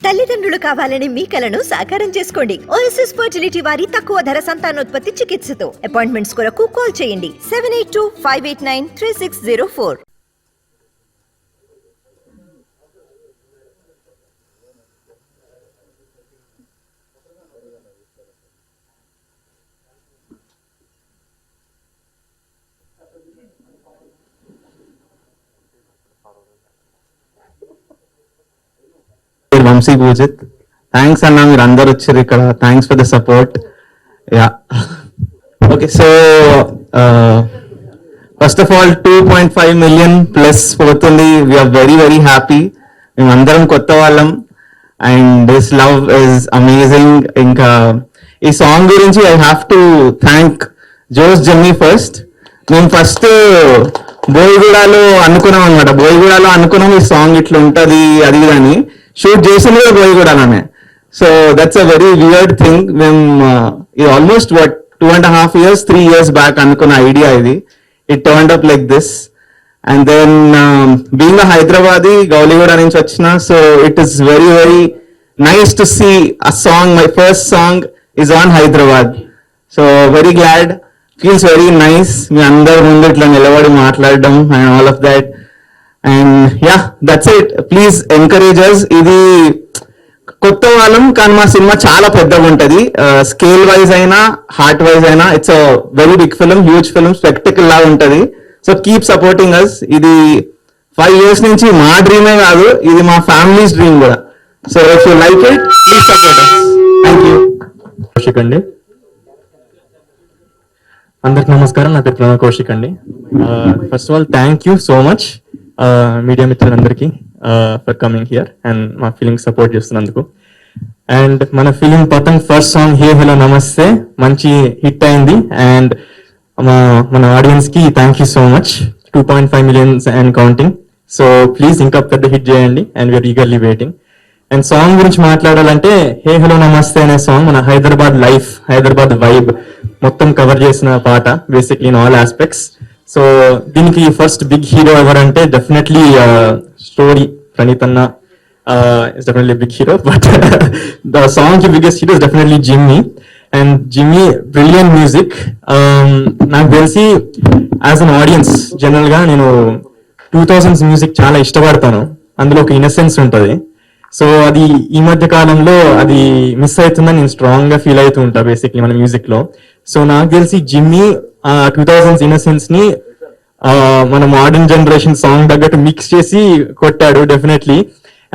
తల్లిదండ్రులు కావాలని మీ కలను సాకారం చేసుకోండి. ఓఎస్ఎస్ ఫర్టిలిటీ వారి తక్కువ ధర సంతానోత్పత్తి చికిత్సతో అపాయింట్మెంట్స్ కొరకు కాల్ చేయండి 7825893604. వంశీ పూజిత్, థ్యాంక్స్ అన్న, మీరు అందరు వచ్చారు ఇక్కడ. Thanks for the support. Ya okay, so first of all 2.5 million plus పోతుంది. We are very very happy. మేము అందరం కొత్త వాళ్ళం and this love is amazing. ఇంకా ఈ సాంగ్ గురించి I have to thank Jose Jimmy first. మేము ఫస్ట్ బోయిగూడలో అనుకున్నాం అనమాట. బోయిగూడలో అనుకున్నాం ఈ సాంగ్ ఇట్లా ఉంటుంది అది అని. షూట్ చేసింది కూడా బోయిగూడలోనే. So that's a very weird thing. మేము ఇది ఆల్మోస్ట్ 2.5 years 3 years బ్యాక్ అనుకున్న ఐడియా ఇది. It turned up like this. And then being a Hyderabadi, Gowliguda నుంచి వచ్చిన, so it is very very nice to see a song. My first song is on Hyderabad. So very glad, feels very nice. మీ అందరి ముందు ఇట్లా నిలబడి మాట్లాడడం and all of that. And ya, that's it. Please encourage us. ఇది కొత్త వాళ్ళం కానీ మా సినిమా చాలా పెద్దగా ఉంటది. స్కేల్ వైజ్ అయినా హార్ట్ వైజ్ అయినా it's a very big film, huge film, spectacle లాగా ఉంటది. So keep supporting us. ఇది 5 years నుంచి మా డ్రీమే కాదు, ఇది మా ఫ్యామిలీస్ డ్రీమ్ కూడా. So if you like it please support us. Thank you. Kaushik అండి, అందరికి నమస్కారం. నా పేరు ప్రణవ్ కౌశిక్ అండి. First of all thank you so much media మిత్రులందరికీ ఫర్ కమింగ్ హియర్ అండ్ మా ఫిలిం సపోర్ట్ చేస్తున్నందుకు. అండ్ మన film Patang first song hey hello namaste మంచి హిట్ అయింది. అండ్ మన ఆడియన్స్ కి thank you so much. 2.5 million and counting. So please ఇంకా పెద్ద హిట్ చేయండి and we are eagerly waiting. And song గురించి మాట్లాడాలంటే హే హలో నమస్తే అనే సాంగ్ మన హైదరాబాద్ లైఫ్, హైదరాబాద్ వైబ్ మొత్తం కవర్ చేసిన పాట basically in all aspects. So దీనికి ఫస్ట్ బిగ్ హీరో ఎవరంటే డెఫినెట్లీ స్టోరీ ప్రణీత్ అన్న is definitely big hero. But the song కి biggest hero is definitely Jimmy. And Jimmy brilliant music. నాకు తెలిసి యాజ్ అన్ ఆడియన్స్ జనరల్ గా నేను 2000s మ్యూజిక్ చాలా ఇష్టపడతాను. అందులో ఒక ఇన్నసెన్స్ ఉంటుంది. సో అది ఈ మధ్య కాలంలో అది మిస్ అవుతుందని నేను స్ట్రాంగ్ గా ఫీల్ అవుతూ ఉంటా బేసిక్లీ మన మ్యూజిక్ లో. సో నాకు తెలిసి జిమ్మీ 2000s ఇన్నసెన్స్ ని మన మోడర్న్ జనరేషన్ సాంగ్ తగ్గట్టు మిక్స్ చేసి కొట్టాడు డెఫినెట్లీ.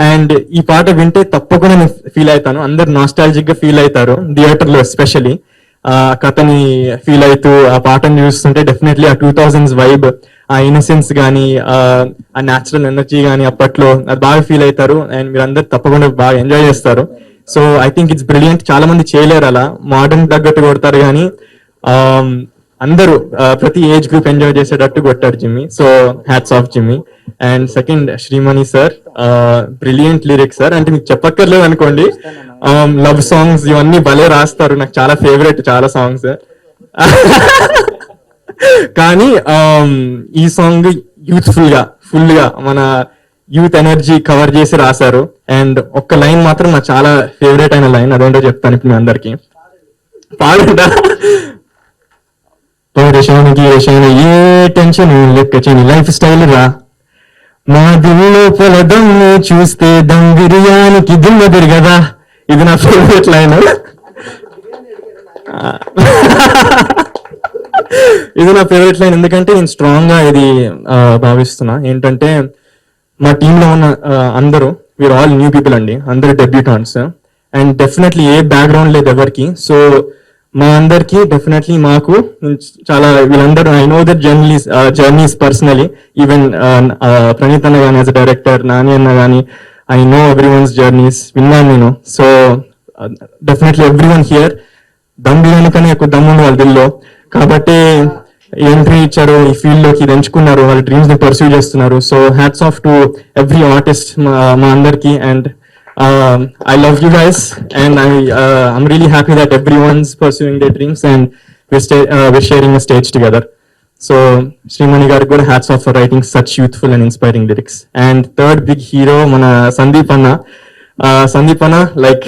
అండ్ ఈ పాట వింటే తప్పకుండా నేను ఫీల్ అవుతాను. అందరు నాస్టాలజిక్ గా ఫీల్ అవుతారు థియేటర్ లో ఎస్పెషలీ. కథని ఫీల్ అవుతూ ఆ పాటను చూస్తుంటే డెఫినెట్లీ ఆ 2000s వైబ్, ఆ ఇన్నసెన్స్ కానీ ఆ న్యాచురల్ ఎనర్జీ కానీ అప్పట్లో అది బాగా ఫీల్ అవుతారు. అండ్ మీరు అందరు తప్పకుండా బాగా ఎంజాయ్ చేస్తారు. So I think it's brilliant. చాలా మంది చేయలేరు అలా, మోడర్న్ తగ్గట్టు కొడతారు కానీ అందరూ ప్రతి ఏజ్ గ్రూప్ ఎంజాయ్ చేసేటట్టు కొట్టారు Jimmy. So hats off Jimmy. And second Shreemani sir, brilliant lyrics sir. అంటే మీకు చెప్పక్కర్లేదు అనుకోండి, లవ్ సాంగ్స్ ఇవన్నీ భలే రాస్తారు. నాకు చాలా ఫేవరెట్ చాలా సాంగ్స్. కానీ ఈ సాంగ్ యూత్ఫుల్ గా ఫుల్ గా మన యూత్ ఎనర్జీ కవర్ చేసి రాశారు. అండ్ ఒక్క లైన్ మాత్రం నాకు చాలా ఫేవరెట్ అయిన లైన్, అదేంటో చెప్తాను ఇప్పుడు మీ అందరికి. పాడుంటా పౌరుషానికి ఏ టెన్షన్ లెక్క చేయని లైఫ్ స్టైల్ రా, మా దిల్లో పొలదమ్ము చూస్తే దమ్ బిర్యానీకి దిమ్మ తిరగదా. ఇది నా ఫేవరెట్ లైన్. ఇది నా ఫేవరెట్ లైన్ ఎందుకంటే నేను స్ట్రాంగ్ గా ఇది భావిస్తున్నా. ఏంటంటే మా టీంలో ఉన్న అందరూ వీఆర్ ఆల్ న్యూ పీపుల్ అండి, అందరు డెబ్యూటాంట్స్. అండ్ డెఫినెట్లీ ఏ బ్యాక్గ్రౌండ్ లేదు ఎవరికి. సో మా అందరికి డెఫినెట్లీ మాకు చాలా వీళ్ళందరూ I know that journeys personally. Even Praneeth అన్న కానీ యాజ్ అ డైరెక్టర్, నాని అన్న కానీ I know every one's journeys విన్నాను నేను. So definitely every one here dum biryani కానీ ఎక్కువ దమ్ ఉంది వాళ్ళ దిల్లో. కాబట్టి ఎంట్రీ ఇచ్చారు ఈ ఫీల్డ్ లోకి, ఇది ఎంచుకున్నారు, వాళ్ళ డ్రీమ్స్ ని పర్సూ చేస్తున్నారు. So hats off to every artist మా అందరికి. And I love you guys, and I'm really happy that everyone's pursuing their dreams and we're sharing a stage together. So Srimani garu kuda hats off for writing such youthful and inspiring lyrics. And third big hero mana Sandeep Anna. Sandeep అన్న like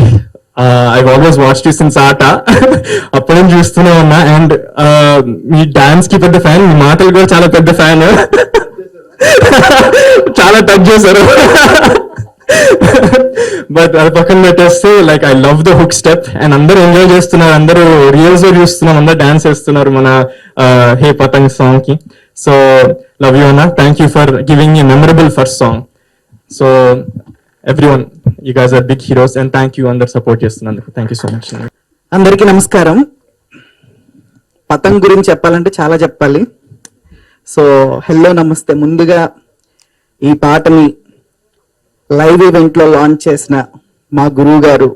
I always watch you since ఆట అప్పటి నుంచి చూస్తూనే ఉన్నా and me dance కి పెద్ద fan, మీ మాటలు కూడా చాలా పెద్ద ఫ్యాన్. చాలా టచ్ చేశారు. బట్ అది పక్కన పెట్టేస్తే like I love the hook step and అందరూ ఎంజాయ్ చేస్తున్నారు, అందరూ రియల్స్ లో చూస్తున్నాం, అందరూ డాన్స్ చేస్తున్నారు మన హే పతంగ్ సాంగ్ కి. సో లవ్ యూ అన్న, thank you for giving a memorable first song. So everyone, you guys are big heroes and thank you అందరు సపోర్ట్ చేస్తున్నందుకు. Thank you so much. అందరికీ నమస్కారం. పతంగ్ గురించి చెప్పాలంటే చాలా చెప్పాలి. సో హలో నమస్తే. ముందుగా ఈ పాటని లైవ్ ఈవెంట్ లో లాంచ్ చేసిన మా గురువు గారు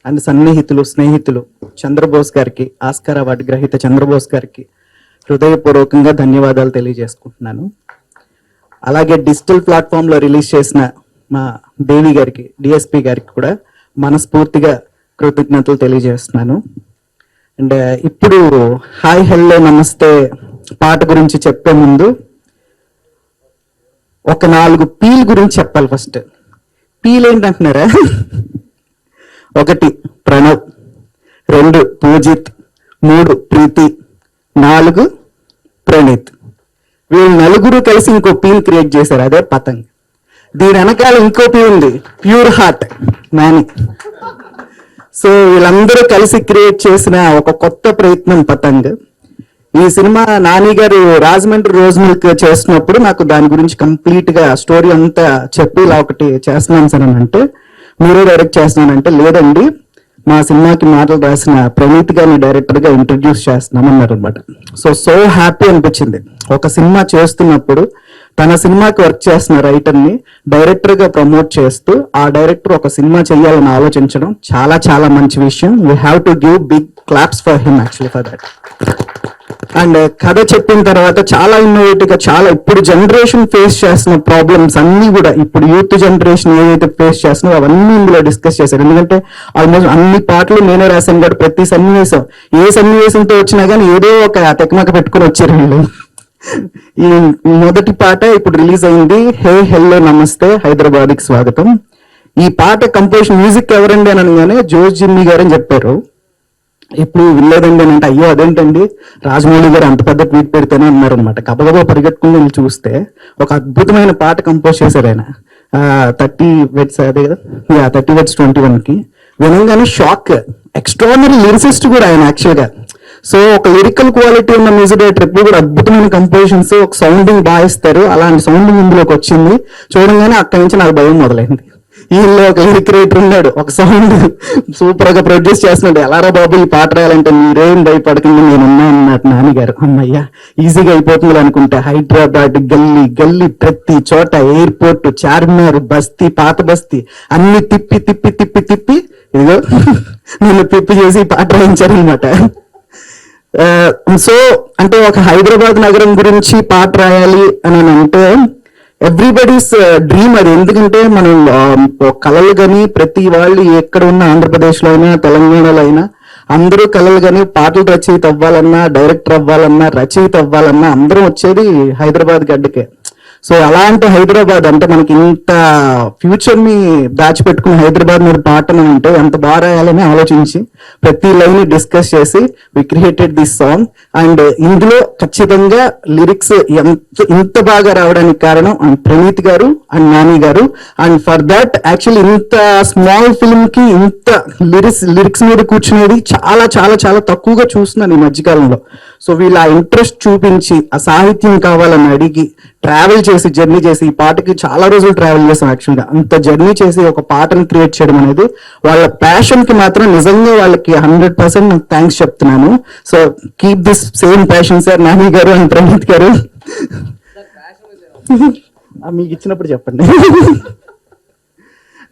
అండ్ సన్నిహితులు స్నేహితులు చంద్రబోస్ గారికి, ఆస్కార్ అవార్డు గ్రహీత చంద్రబోస్ గారికి హృదయపూర్వకంగా ధన్యవాదాలు తెలియజేసుకుంటున్నాను. అలాగే డిజిటల్ ప్లాట్ఫామ్ లో రిలీజ్ చేసిన మా దేవి గారికి, డిఎస్పి గారికి కూడా మనస్ఫూర్తిగా కృతజ్ఞతలు తెలియజేస్తున్నాను. అండ్ ఇప్పుడు హాయ్ హెల్లో నమస్తే పాట గురించి చెప్పే ముందు ఒక 4 పీల్ గురించి చెప్పాలి. ఫస్ట్ పీల్ ఏంటంటున్నారా? 1 ప్రణవ్, 2 పూజిత్, 3 ప్రీతి, 4 ప్రణీత్. వీళ్ళు 4 కలిసి ఇంకో పీల్ క్రియేట్ చేశారు, అదే పతంగ్. దీని వెనకాల ఇంకో పీల్ ఉంది, ప్యూర్ హార్ట్ నాని. సో వీళ్ళందరూ కలిసి క్రియేట్ చేసిన ఒక కొత్త ప్రయత్నం పతంగ్. ఈ సినిమా నాని గారు రాజమండ్రి రోజ్ మిల్క్ చేస్తున్నప్పుడు నాకు దాని గురించి కంప్లీట్ గా స్టోరీ అంతా చెప్పి ఇలా ఒకటి చేస్తున్నాను సార్ అని అంటే, మీరే డైరెక్ట్ చేస్తున్నానంటే, లేదండి మా సినిమాకి మాటలు రాసిన ప్రణీత్ గారిని డైరెక్టర్ గా ఇంట్రడ్యూస్ చేస్తున్నాం అన్నారు అనమాట. సో హ్యాపీ అనిపించింది. ఒక సినిమా చేస్తున్నప్పుడు తన సినిమాకి వర్క్ చేస్తున్న రైటర్ ని డైరెక్టర్ గా ప్రమోట్ చేస్తూ ఆ డైరెక్టర్ ఒక సినిమా చేయాలని ఆలోచించడం చాలా చాలా మంచి విషయం. We have to give big claps for him actually for that. And కథ చెప్పిన తర్వాత చాలా ఇన్నోవేటివ్ గా, చాలా ఇప్పుడు జనరేషన్ ఫేస్ చేస్తున్న ప్రాబ్లమ్స్ అన్ని కూడా, ఇప్పుడు యూత్ జనరేషన్ ఏదైతే ఫేస్ చేస్తున్నారో అవన్నీ ఇందులో డిస్కస్ చేశారు. ఎందుకంటే ఆల్మోస్ట్ అన్ని పాటలు నేనే రాశాను కాబట్టి ప్రతి సన్నివేశం, ఏ సన్నివేశంతో వచ్చినా కానీ ఏదో ఒక తెకమక పెట్టుకుని వచ్చారు వీళ్ళు. ఈ మొదటి పాట ఇప్పుడు రిలీజ్ అయింది, హే హెల్లో నమస్తే హైదరాబాద్కి స్వాగతం. ఈ పాట కంపోజిషన్ మ్యూజిక్ ఎవరండి అని అనగానే జోస్ జిమ్మి గారు అని చెప్పారు. ఇప్పుడు వినలేదండి అని అంటే, అయ్యో అదేంటండి రాజమౌళి గారు అంత పెద్ద ట్వీట్ పెడితేనే అన్నారు అనమాట. గబగబా పరిగెట్టుకుని వెళ్ళి చూస్తే ఒక అద్భుతమైన పాట కంపోజ్ చేశారు ఆయన. 30 వెడ్స్ అదే కదా, 30 వెడ్స్ 21 కి. వినంగానే షాక్. ఎక్స్ట్రాడినరీ లిరిసిస్ట్ కూడా ఆయన యాక్చువల్గా. సో ఒక లిరికల్ క్వాలిటీ ఉన్న మ్యూజిక్ డైరెక్టర్ ఎప్పుడు కూడా అద్భుతమైన కంపోజిషన్స్, ఒక సౌండింగ్ బాగా ఇస్తారు. అలాంటి సౌండింగ్ ఇందులోకి వచ్చింది. చూడంగానే అక్కడి నుంచి నాకు భయం మొదలైంది. వీళ్ళు ఒక లిరిక్ రైటర్ ఉన్నాడు, ఒక సౌండ్ సూపర్ గా ప్రొడ్యూస్ చేస్తున్నాడు. ఎలారా బాబు ఈ పాట రాయాలంటే, మీరేం భయపడకండి నేనున్నా అన్నట్టు నాన్నగారు. అమ్మయ్యా ఈజీగా అయిపోతుంది అనుకుంటా. హైదరాబాద్ గల్లీ గల్లీ ప్రతి చోట, ఎయిర్పోర్ట్, చార్మినార్, బస్తీ, పాత బస్తీ అన్ని తిప్పి తిప్పి తిప్పి తిప్పి ఇదిగో నేను తిప్పి చేసి ఈ పాట రాయించారనమాట. సో అంటే ఒక హైదరాబాద్ నగరం గురించి పాట రాయాలి అని అంటే ఎవ్రీబడీస్ డ్రీమ్ అది. ఎందుకంటే మనం కళలు కానీ ప్రతి వాళ్ళు ఎక్కడ ఉన్న ఆంధ్రప్రదేశ్లో అయినా తెలంగాణలో అయినా అందరూ కళలు కానీ పాటలు రచయిత అవ్వాలన్నా, డైరెక్టర్ అవ్వాలన్నా, రచయిత అవ్వాలన్నా అందరం వచ్చేది హైదరాబాద్ గడ్డకే. సో అలాంటి హైదరాబాద్ అంటే మనకి ఇంత ఫ్యూచర్ ని దాచిపెట్టుకున్న హైదరాబాద్ మీద పాటను అంటే ఎంత బాగా రాయాలని ఆలోచించి ప్రతి లైన్ డిస్కస్ చేసి we created this song. And ఇందులో ఖచ్చితంగా లిరిక్స్ ఇంత బాగా రావడానికి కారణం అండ్ ప్రణీత్ గారు అండ్ నాని గారు. అండ్ ఫర్ దట్ యాక్చువల్లీ ఇంత స్మాల్ ఫిల్మ్ కి ఇంత లిరిక్స్ మీద కూర్చునేది చాలా చాలా చాలా తక్కువగా చూస్తున్నాను ఈ మధ్యకాలంలో. సో వీళ్ళు ఆ ఇంట్రెస్ట్ చూపించి ఆ సాహిత్యం కావాలని అడిగి ట్రావెల్ చేసి జర్నీ చేసి ఈ పాటకి చాలా రోజులు ట్రావెల్ చేసాం. యాక్చువల్గా అంత జర్నీ చేసి ఒక పాటను క్రియేట్ చేయడం అనేది వాళ్ళ ప్యాషన్ కి మాత్రం నిజంగా వాళ్ళకి 100% నాకు థ్యాంక్స్ చెప్తున్నాను. So keep this same passion sir Nani గారు అండ్ ప్రణీత్ గారు. మీకు ఇచ్చినప్పుడు చెప్పండి.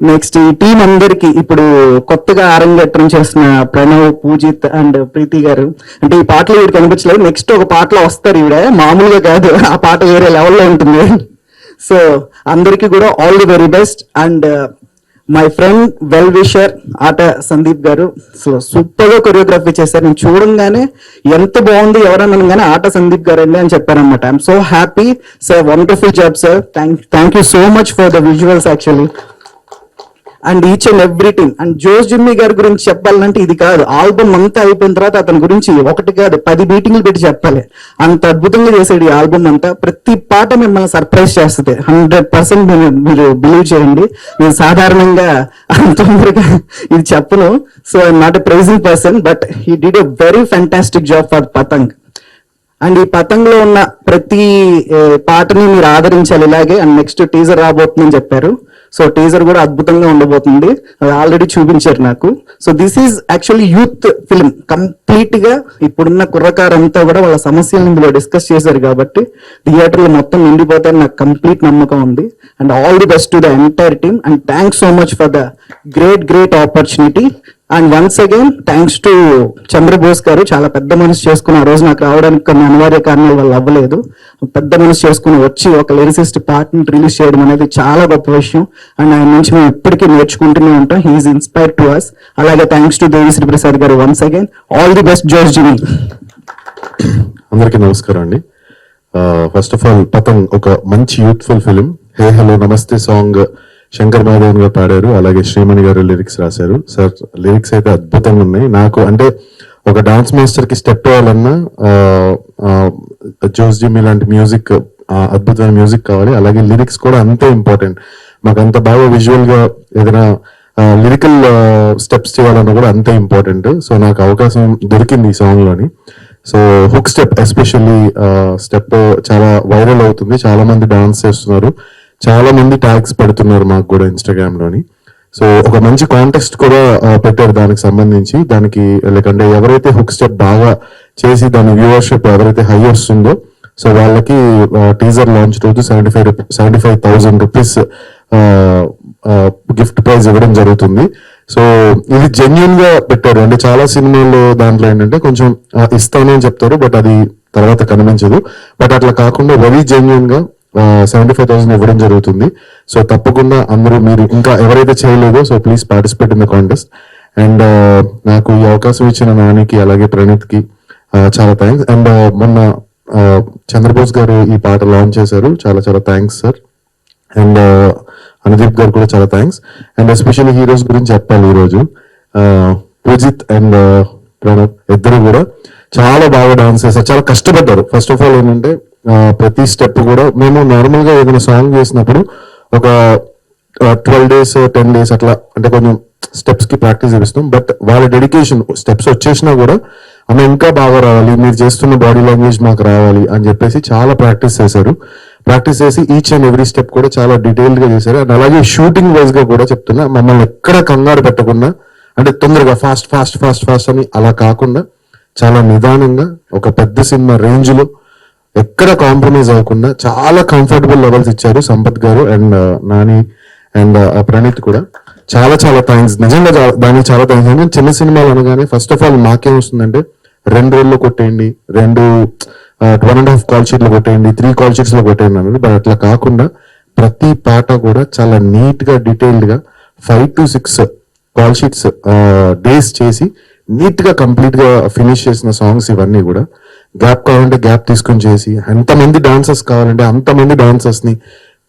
నెక్స్ట్ ఈ టీం అందరికి ఇప్పుడు కొత్తగా అరంగేట్రం చేస్తున్న ప్రణవ్, పూజిత్ అండ్ ప్రీతి గారు, అంటే ఈ పాటలు వీడికి కనిపించలేదు. నెక్స్ట్ ఒక పాటలో వస్తారు ఈవిడ, మామూలుగా కాదు, ఆ పాట వేరే లెవెల్లో ఉంటుంది. సో అందరికీ కూడా all the very best. And my friend well wisher ఆట సందీప్ గారు, సో సూపర్ గా కొరియోగ్రఫీ చేశారు. నేను చూడంగానే ఎంత బాగుంది ఎవరన్నా ఆట సందీప్ గారు అండి అని చెప్పారనమాట. I'm so happy sir, wonderful job sir. Thank you so much for the visuals actually. And each and everything. And Jose Jimmy గారి గురించి చెప్పాలంటే ఇది కాదు, ఆల్బమ్ అంతా అయిపోయిన తర్వాత అతని గురించి ఒకటి కాదు 10 మీటింగ్లు పెట్టి చెప్పాలి. అంత అద్భుతంగా చేసాడు ఈ ఆల్బమ్ అంతా. ప్రతి పాట మిమ్మల్ని సర్ప్రైజ్ చేస్తుంది. 100% మీరు బిలీవ్ చేయండి. నేను సాధారణంగా అంత తొందరగా ఇది చెప్పను. So I'm not a praising person, but he did a very fantastic job for Patang. And ఈ పతంగ్లో ఉన్న ప్రతి పాటని మీరు ఆదరించాలి ఇలాగే. అండ్ నెక్స్ట్ టీజర్ రాబోతుందని చెప్పారు. సో టీజర్ కూడా అద్భుతంగా ఉండబోతుంది, అది ఆల్రెడీ చూపించారు నాకు. So this is actually youth film. Complete గా ఇప్పుడున్న కుర్రకారంతా కూడా వాళ్ళ సమస్యలను ఇందులో డిస్కస్ చేశారు కాబట్టి థియేటర్లు మొత్తం నిండిపోతాయని నాకు కంప్లీట్ నమ్మకం ఉంది. And all the best to the entire team. And thanks so much for the great opportunity. And once again thanks to Chandrabose గారు. చాలా పెద్ద మనసు చేసుకుని, ఆ రోజు నాకు రావడానికి కొన్ని అనివార్య కారణాల వల్ల అవ్వలేదు. పెద్ద మనసు చేసుకుని వచ్చి ఒక లిరిసిస్ట్ పార్ట్ని రిలీజ్ చేయడం అనేది చాలా గొప్ప విషయం. అండ్ ఆయన నుంచి మేము ఇప్పటికీ నేర్చుకుంటూనే ఉంటాం. He's inspire to us. అలాగే థ్యాంక్స్ టు దేవిశ్రీ ప్రసాద్ గారు once again. All the best Jose Jimmy. అందరికీ నమస్కారం అండి. ఫస్ట్ ఆఫ్ ఆల్ పతంగ్ ఒక మంచి యూత్ఫుల్ ఫిలిం. హే హలో నమస్తే సాంగ్ శంకర్ మాధవన్ గారు పాడారు, అలాగే శ్రీమణి గారు లిరిక్స్ రాశారు. సార్ లిరిక్స్ అయితే అద్భుతంగా ఉన్నాయి. నాకు అంటే ఒక డాన్స్ మాస్టర్ కి స్టెప్ వేయాలన్నా జోస్ జిమ్మీ లాంటి మ్యూజిక్, అద్భుతమైన మ్యూజిక్ కావాలి. అలాగే లిరిక్స్ కూడా అంతే ఇంపార్టెంట్. మాకు అంత బాగా విజువల్ గా ఏదైనా లిరికల్ స్టెప్స్ చేయాలన్నా కూడా అంతే ఇంపార్టెంట్. సో నాకు అవకాశం దొరికింది ఈ సాంగ్ లోని. So hook step especially step చాలా వైరల్ అవుతుంది, చాలా మంది డాన్స్ చేస్తున్నారు, చాలా మంది ట్యాగ్స్ పెడుతున్నారు మాకు కూడా ఇన్స్టాగ్రామ్ లోని. సో ఒక మంచి కాంటెక్స్ట్ కూడా పెట్టారు దానికి సంబంధించి. దానికి లేకంటే ఎవరైతే హుక్ స్టెప్ బాగా చేసి దాని వ్యూవర్షిప్ ఎవరైతే హై వస్తుందో సో వాళ్ళకి టీజర్ లాంచ్ రోజు 75,000 రూపీస్ గిఫ్ట్ ప్రైజ్ ఇవ్వడం జరుగుతుంది. సో ఇది జెన్యున్ గా పెట్టారు. అంటే చాలా సినిమాలు దాంట్లో ఏంటంటే కొంచెం ఇస్తాను అని చెప్తారు, బట్ అది తర్వాత కనిపించదు. బట్ అట్లా కాకుండా వెరీ జెన్యున్ గా 75,000 ఇవ్వడం జరుగుతుంది. సో తప్పకుండా అందరూ మీరు ఇంకా ఎవరైతే చేయలేదో so please participate in the contest. And నాకు ఈ అవకాశం ఇచ్చిన నానికి అలాగే ప్రణీత్ కి చాలా థ్యాంక్స్. అండ్ మొన్న చంద్రబోస్ గారు ఈ పాట లాంచ్ చేశారు, చాలా చాలా థ్యాంక్స్ సార్. అండ్ అనుదీప్ గారు కూడా చాలా థ్యాంక్స్. అండ్ ఎస్పెషల్లీ హీరోస్ గురించి చెప్పాలి ఈరోజు. పూజిత్ అండ్ ప్రణవ్ ఇద్దరు కూడా చాలా బాగా డాన్స్ చేశారు, చాలా కష్టపడ్డారు. ఫస్ట్ ఆఫ్ ఆల్ ఏంటంటే ప్రతి స్టెప్ కూడా మేము నార్మల్ గా ఏదైనా సాంగ్ చేసినప్పుడు ఒక 12 days 10 days అట్లా అంటే కొంచెం స్టెప్స్ కి ప్రాక్టీస్ చేపిస్తాం. బట్ వాళ్ళ డెడికేషన్ స్టెప్స్ వచ్చేసినా కూడా ఆమె ఇంకా బాగా రావాలి, మీరు చేస్తున్న బాడీ లాంగ్వేజ్ మాకు రావాలి అని చెప్పేసి చాలా ప్రాక్టీస్ చేశారు. ప్రాక్టీస్ చేసి ఈచ్ అండ్ ఎవ్రీ స్టెప్ కూడా చాలా డీటెయిల్డ్ గా చేశారు. అండ్ అలాగే షూటింగ్ వైజ్ గా కూడా చెప్తున్నా, మమ్మల్ని ఎక్కడ కంగారు పెట్టకుండా అంటే తొందరగా ఫాస్ట్ ఫాస్ట్ ఫాస్ట్ ఫాస్ట్ అని అలా కాకుండా చాలా నిదానంగా ఒక పెద్ద సినిమా రేంజ్ లో ఎక్కడ కాంప్రమైజ్ అవ్వకుండా చాలా కంఫర్టబుల్ లెవెల్స్ ఇచ్చారు సంపత్ గారు అండ్ నాని అండ్ ప్రణీత్ కూడా. చాలా చాలా థ్యాంక్స్, నిజంగా దానికి చాలా థ్యాంక్స్. అంటే చిన్న సినిమాలు అనగానే ఫస్ట్ ఆఫ్ ఆల్ మాకేం వస్తుందంటే 2 రోజుల్లో కొట్టేయండి, 1.5 కాల్ షీట్లు కొట్టేయండి, 3 కాల్ షీట్స్ లో కొట్టేయండి అన్నది. బట్ అట్లా కాకుండా ప్రతి పాట కూడా చాలా నీట్ గా డీటెయిల్డ్ గా 5 to 6 కాల్ షీట్స్ డేస్ చేసి నీట్ గా కంప్లీట్ గా ఫినిష్ చేసిన సాంగ్స్ ఇవన్నీ కూడా. గ్యాప్ కావాలంటే గ్యాప్ తీసుకొని చేసి, ఎంతమంది డాన్సర్స్ కావాలంటే అంతమంది డాన్సర్స్ ని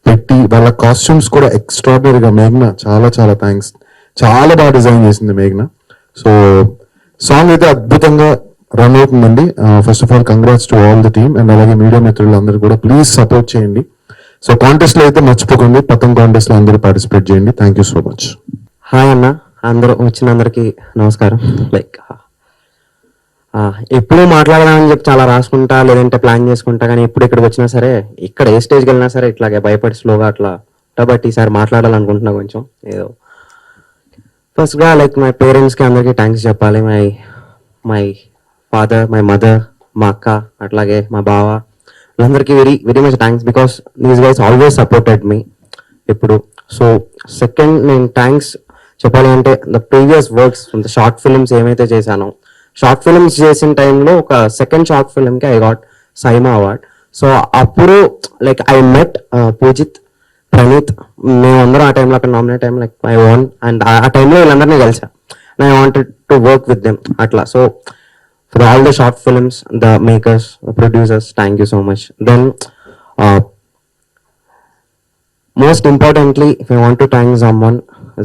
పెట్టి వాళ్ళ కాస్ట్యూమ్స్ కూడా ఎక్స్ట్రాడినరీగా. మేఘ్నా చాలా చాలా థ్యాంక్స్, చాలా బాగా డిజైన్ చేసింది మేఘ్నా. సో సాంగ్ అయితే అద్భుతంగా రన్ అవుతుందండి. First of all congrats to all the team. And అలాగే మీడియా మిత్రులు అందరూ కూడా ప్లీజ్ సపోర్ట్ చేయండి. సో కాంటెస్ట్ లో అయితే మర్చిపోకండి, పతంగ్ కాంటెస్ట్ లో అందరూ పార్టిసిపేట్ చేయండి. Thank you so much. Hi అన్న, అందరూ వచ్చిన అందరికి నమస్కారం. లైక్ ఎప్పుడు మాట్లాడదామని చెప్పి చాలా రాసుకుంటా లేదంటే ప్లాన్ చేసుకుంటా, కానీ ఎప్పుడు ఇక్కడికి వచ్చినా సరే ఇక్కడ ఏ స్టేజ్కి వెళ్ళినా సరే ఇట్లాగే భయపడి స్లోగా అట్లా బట్ ఈసారి మాట్లాడాలనుకుంటున్నా కొంచెం ఏదో. ఫస్ట్గా లైక్ మై పేరెంట్స్కి అందరికీ థ్యాంక్స్ చెప్పాలి. మై ఫాదర్, మై మదర్, మా అక్క, అట్లాగే మా బావ, వీళ్ళందరికీ very very much thanks because these guys always supported me ఎప్పుడు. సో సెకండ్ నేను థ్యాంక్స్ చెప్పాలి అంటే the previous works short films ఏమైతే చేశానో, షార్ట్ ఫిల్మ్స్ చేసిన టైంలో ఒక సెకండ్ షార్ట్ ఫిల్మ్కి I got SIIMA award. So అప్పుడు like I met Poojith, Praneeth, మేమందరం ఆ టైంలో అక్కడ nominate time like I won. And ఆ టైంలో వీళ్ళందరినీ కలిసా. I wanted to work with them అట్లా. So for all the short films, the makers, producers, thank you so much. Then most importantly, if I want to thank someone,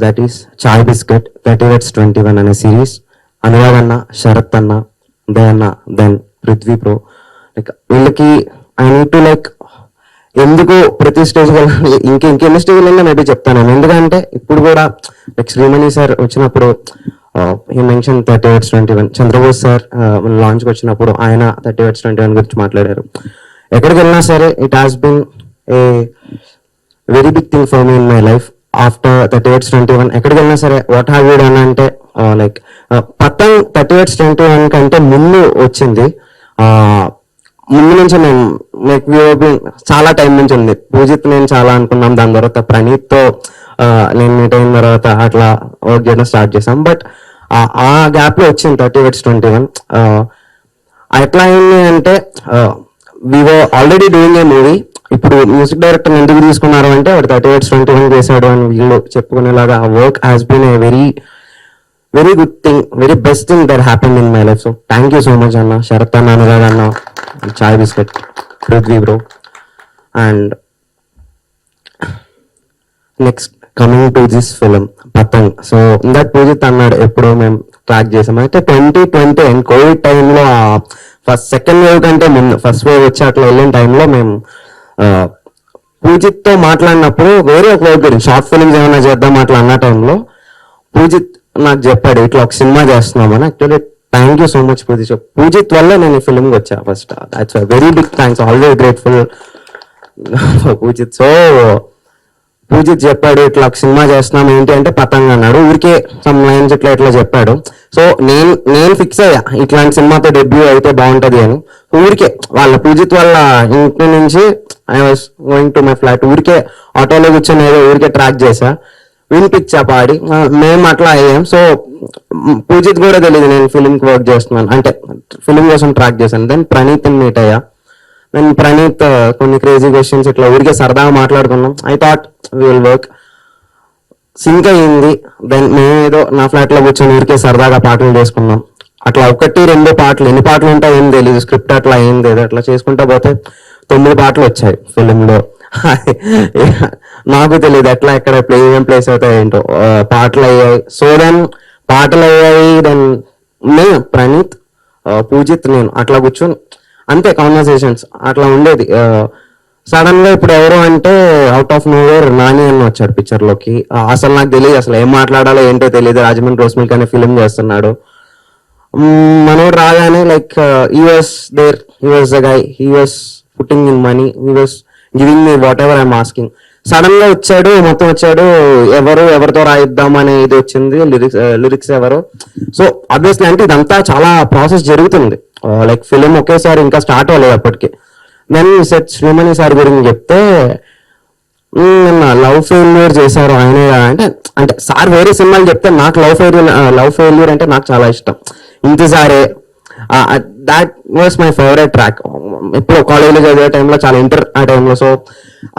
that is Chai Bisket 30/21 అనే series. Anurag అన్న, శరత్ అన్న, దయన్న, then Prithvi bro, like వీళ్ళకి I need to like ఎందుకు ప్రతి stage ఇంకెన్ని స్టేజ్లు అయినా maybe చెప్తాను. ఎందుకంటే ఇప్పుడు కూడా లైక్ శ్రీమణి సార్ వచ్చినప్పుడు ఈ మెన్షన్ 30/21, చంద్రబోస్ సార్ లాంచ్కి వచ్చినప్పుడు ఆయన 30/21 గురించి మాట్లాడారు. ఎక్కడికి వెళ్ళినా సరే it has been a very big thing for me in my life after 30/21. ఎక్కడికి వెళ్ళినా సరే వాట్ హ్యావ్ యూ డన్ అంటే లైక్ పతంగ్ 30/21 కంటే ముందు వచ్చింది. ముందు నుంచి నేను లైక్ చాలా టైం నుంచి ఉంది. పూజిత్ నేను చాలా అనుకున్నాం, దాని తర్వాత ప్రణీత్తో నేను మీట్ అయిన తర్వాత అట్లా వర్క్ చేయడం స్టార్ట్ చేసాం. బట్ ఆ గ్యాప్ లో వచ్చింది 30/21. ఎట్లా అయింది అంటే we are already doing a movie. ఇప్పుడు మ్యూజిక్ డైరెక్టర్ ఎందుకు తీసుకున్నారు అంటే వాడు 30/21 చేశాడు అని వీళ్ళు చెప్పుకునేలాగా work has been a very very good thing, very best thing that happened in my life. So thank you so much అన్న, శరత్ అన్న, అనురాగ్ అన్న, Chai Bisket, Prithvi bro. And next coming to this film Patang. So that Poojith అన్నాడు ఎప్పుడో మేము ట్రాక్ చేసాం అయితే 2020 and Covid టైంలో second wave కంటే ముందు ఫస్ట్ వేవ్ వచ్చి అట్లా వెళ్ళిన టైంలో మేము పూజిత్తో మాట్లాడినప్పుడు వేరే ఒక వర్క్ గురించి షార్ట్ ఫిలిమ్స్ ఏమైనా చేద్దాం అట్లా అన్న టైంలో పూజిత్ నాకు చెప్పాడు ఇట్లా ఒక సినిమా చేస్తున్నామని. Actually thank you so much Poojith. Poojith వల్ల నేను ఈ ఫిల్మ్కి వచ్చా first. That's very big thanks, always grateful Poojith. So Poojith చెప్పాడు ఇట్లా ఒక సినిమా చేస్తున్నాం ఏంటి అంటే పతంగ్ అన్నాడు. ఊరికే సమ్ లైన్స్ ఇట్లా ఇట్లా చెప్పాడు. సో నేను ఫిక్స్ అయ్యా ఇట్లాంటి సినిమాతో డెబ్యూ అయితే బాగుంటది అని. ఊరికే వాళ్ళ పూజిత్ వాళ్ళ ఇంటి నుంచి I was going to my flat, ఊరికే ఆటోలో కూర్చొని ఏదో ఊరికే ట్రాక్ చేసా, వినిపించా పాడి, మేము అట్లా అయ్యాం. సో పూజిత్ కూడా తెలియదు నేను ఫిలింకి వర్క్ చేస్తున్నాను అంటే ఫిలిం కోసం ట్రాక్ చేశాను. దెన్ ప్రణీత్ని మీట్ అయ్యా. దెన్ ప్రణీత్ కొన్ని క్రేజీ క్వశ్చన్స్ ఇట్లా ఊరికే సరదాగా మాట్లాడుకున్నాం. I thought will work, sync అయ్యింది. దెన్ మేము ఏదో నా ఫ్లాట్ లో కూర్చొని ఊరికే సరదాగా పాటలు చేసుకున్నాం. అట్లా 1-2 పాటలు, ఎన్ని పాటలు ఉంటాయో ఏం తెలియదు, స్క్రిప్ట్ అట్లా ఏం లేదు, అట్లా చేసుకుంటా పోతే 9 పాటలు వచ్చాయి ఫిలింలో. నాకు తెలియదు ఎట్లా ఎక్కడ ఏం ప్లేస్ అవుతాయి ఏంటో, పాటలు అయ్యాయి. సో దెన్ పాటలు అయ్యాయి. దెన్ నేను ప్రణీత్, పూజిత్, నేను అట్లా కూర్చొని అంతే కాన్వర్సేషన్స్ అట్లా ఉండేది. సడన్ గా ఇప్పుడు ఎవరు అంటే అవుట్ ఆఫ్ నోవేర్ నాని అన్న వచ్చాడు పిక్చర్ లోకి. అసలు నాకు తెలియదు అసలు ఏం మాట్లాడాలో ఏంటో తెలియదు. రాజమండ్రి రోస్ మిల్క్ అనే ఫిలిం చేస్తున్నాడు. మనోడు రాగానే like he was there, he was the guy, he was putting in money, he was giving me whatever I'm asking. Sudden గా వచ్చాడు, మొత్తం వచ్చాడు, ఎవరితో రాయిద్దాం అనే ఇది వచ్చింది, లిరిక్స్ ఎవరు. సో ఆబ్వియస్లీ అంటే ఇదంతా చాలా ప్రాసెస్ జరుగుతుంది. లైక్ ఫిలిం ఒకేసారి ఇంకా స్టార్ట్ అవ్వలేదు అప్పటికి. దెన్ సెట్ శ్రీమణి సార్ గురించి చెప్తే లవ్ ఫెయిల్యూర్ చేశారు ఆయనే అంటే అంటే సార్ వేరే సినిమాలు చెప్తే నాకు లవ్ ఫెయిల్యూర్ అంటే నాకు చాలా ఇష్టం. ఇంతసారే that was my favourite track. ఎప్పుడు కాలేజ్లో చదివే టైంలో చాలా ఇంటర్ ఆ టైంలో. సో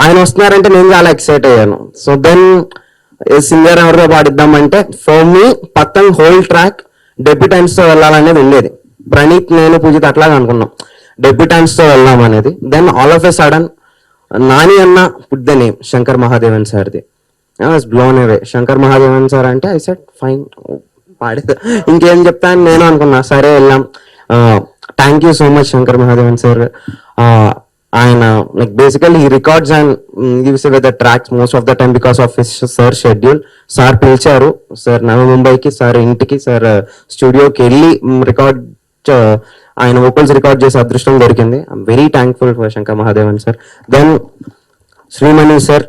ఆయన వస్తున్నారంటే నేను చాలా ఎక్సైట్ అయ్యాను. సో దెన్ సింగర్ ఎవరితో పాడిద్దామంటే for me Patang whole track debutants తో వెళ్ళాలనేది ఉండేది. ప్రణీత్, నేను, పూజిత్ అట్లాగా అనుకున్నాం డెబ్యూటెంట్స్ తో వెళ్దాం అనేది. Then all of a sudden Nani అన్న put the name Shankar Mahadevan సార్ది. I was blown away. Shankar Mahadevan sir అంటే ఐ సెడ్ ఫైన్, పాడే ఇంకేం చెప్తాను నేను అనుకున్నా. సరే వెళ్ళాం. Thank you so much Shankar Mahadevan sir. ఆయన like basically he records and gives away the tracks most of the time because of his sir schedule. Sir పిలిచారు, సార్ నవ ముంబైకి, సార్ ఇంటికి, సార్ స్టూడియోకి వెళ్ళి రికార్డ్ ఆయన వోకల్స్ రికార్డ్ చేసే అదృష్టం దొరికింది. I'm very thankful for Shankar Mahadevan sir. Then Srimani sir,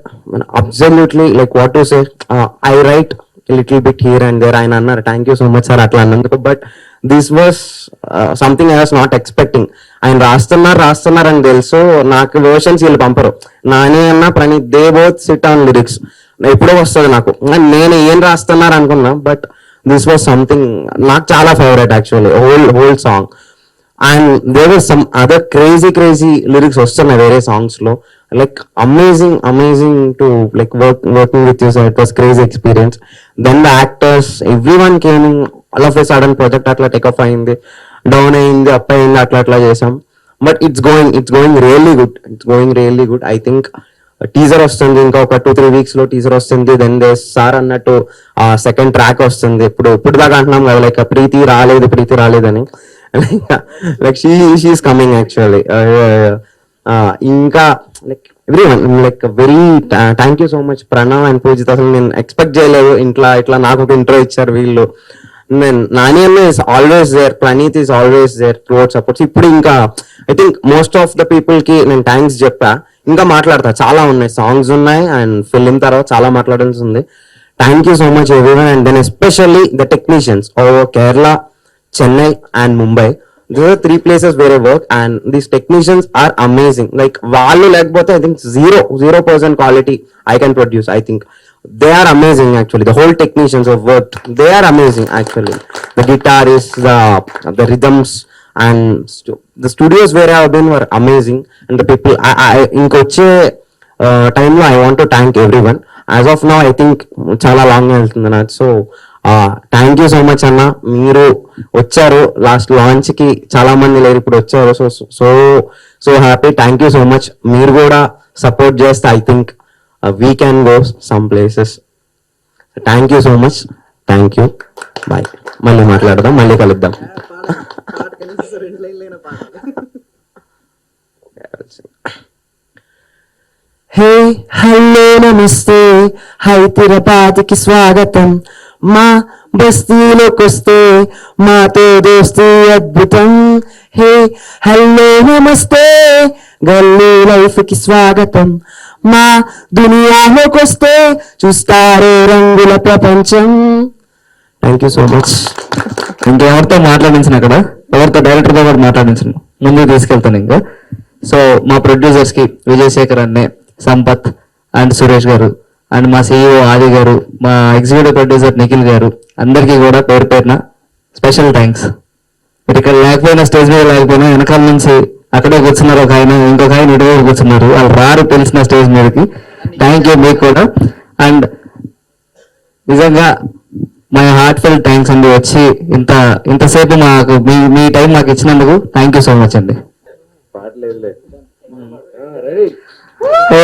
absolutely like what to say, I write little bit here and there. ఆయన అన్నారు thank you so much sir అట్లా అన్నందుకు. But this was something I was not expecting. ఆయన రాస్తున్నారు అని తెలుసు. నాకు versions వీళ్ళు పంపరు. నాని అన్న Praneeth, they both SIT on lyrics. ఎప్పుడో వస్తుంది నాకు, నేను ఏం రాస్తున్నారు అనుకున్నా. బట్ దిస్ వాస్ సంథింగ్ నాకు చాలా favourite actually whole song. And there was some other crazy lyrics వస్తున్నాయి వేరే సాంగ్స్ లో. Like amazing to like working with you sir. It was crazy experience. Then the actors everyone came in. All of a sudden project అట్లా take off అయింది, down అయింది, up అయింది, అట్లా చేసాం. But it's going really good. I think teaser వస్తుంది, ఇంకా ఒక 2-3 weeks లో టీజర్ వస్తుంది. దెన్ సార్ అన్నట్టు సెకండ్ ట్రాక్ వస్తుంది. ఇప్పుడు దాకా అంటున్నాం కదా లైక్ ప్రీతి రాలేదని, లైక్ షీఈస్ కమింగ్ యాక్చువల్లీ. ఇంకా like everyone like very thank you so much Pranav and Poojith. అసలు నేను ఎక్స్పెక్ట్ చేయలేదు ఇట్లా నాకు ఒక ఇంట్రో ఇచ్చారు వీళ్ళు. నాని అన్న is always there, Praneeth is always there throughout supports. ఇప్పుడు ఇంకా I think most of the people కి నేను థ్యాంక్స్ చెప్పా, ఇంకా మాట్లాడతా, చాలా ఉన్నాయి, సాంగ్స్ ఉన్నాయి అండ్ ఫిల్మ్ తర్వాత చాలా మాట్లాడాల్సి ఉంది. Thank you so much everyone. And then especially the technicians over Kerala, Chennai and Mumbai. These are 3 places where I work and these technicians are amazing. Like వాళ్ళు లేకపోతే I think 0% quality I can produce. I think they are amazing actually. The whole technicians have worked. They are amazing actually. The guitarists, the rhythms and the studios where I have been were amazing. And the people ఇంకొచ్చే time లో I want to thank everyone. As of now I think చాలా long వెళ్తుంది నాకు. So thank you so much అన్న, మీరు వచ్చారు last launch కి, చాలా మంది లేరు ఇప్పుడు వచ్చారు. So happy. Thank you so much. మీరు కూడా సపోర్ట్ చేస్తే I think we can go some places. Thank you so much. Thank you. Bye. మళ్ళీ మాట్లాడదాం, మళ్ళీ కలుద్దాం. హే హలో నమస్తే, హైదరాబాద్కి స్వాగతం, మా బస్తీలోకొస్తే మాతో దోస్తీ అద్భుతం. హే హలో నమస్తే, గల్లీ లైఫ్ కి స్వాగతం, మా దునియాలోకొస్తే చూస్తారే రంగుల ప్రపంచం. Thank you so much. ఇంకెవరితో మాట్లాడించిన అక్కడ, ఎవరితో డైరెక్టర్తో కూడా మాట్లాడించను, ముందుకు తీసుకెళ్తాను ఇంకా. సో మా ప్రొడ్యూసర్స్ కి విజయశేఖర్ అన్నే, సంపత్ అండ్ సురేష్ గారు అండ్ మా CEO ఆది గారు, మా ఎగ్జిక్యూటివ్ ప్రొడ్యూసర్ నిఖిల్ గారు, అందరికీ కూడా పేరు పేరున స్పెషల్ థ్యాంక్స్. మీరు ఇక్కడ లేకపోయినా, స్టేజ్ మీద లేకపోయినా, వెనకాల నుంచి అక్కడే కూర్చున్నారు ఒక ఆయన, ఇంకొక ఆయన ఇటు కూర్చున్నారు, వాళ్ళు రారు తెలిసిన స్టేజ్ మీదకి. థ్యాంక్ యూ మీకు కూడా. అండ్ నిజంగా మై హార్ట్ ఫుల్ థ్యాంక్స్ అండి, వచ్చి ఇంతసేపు మాకు మీ టైం మాకు ఇచ్చినందుకు థ్యాంక్ యూ సో మచ్ అండి. ఓ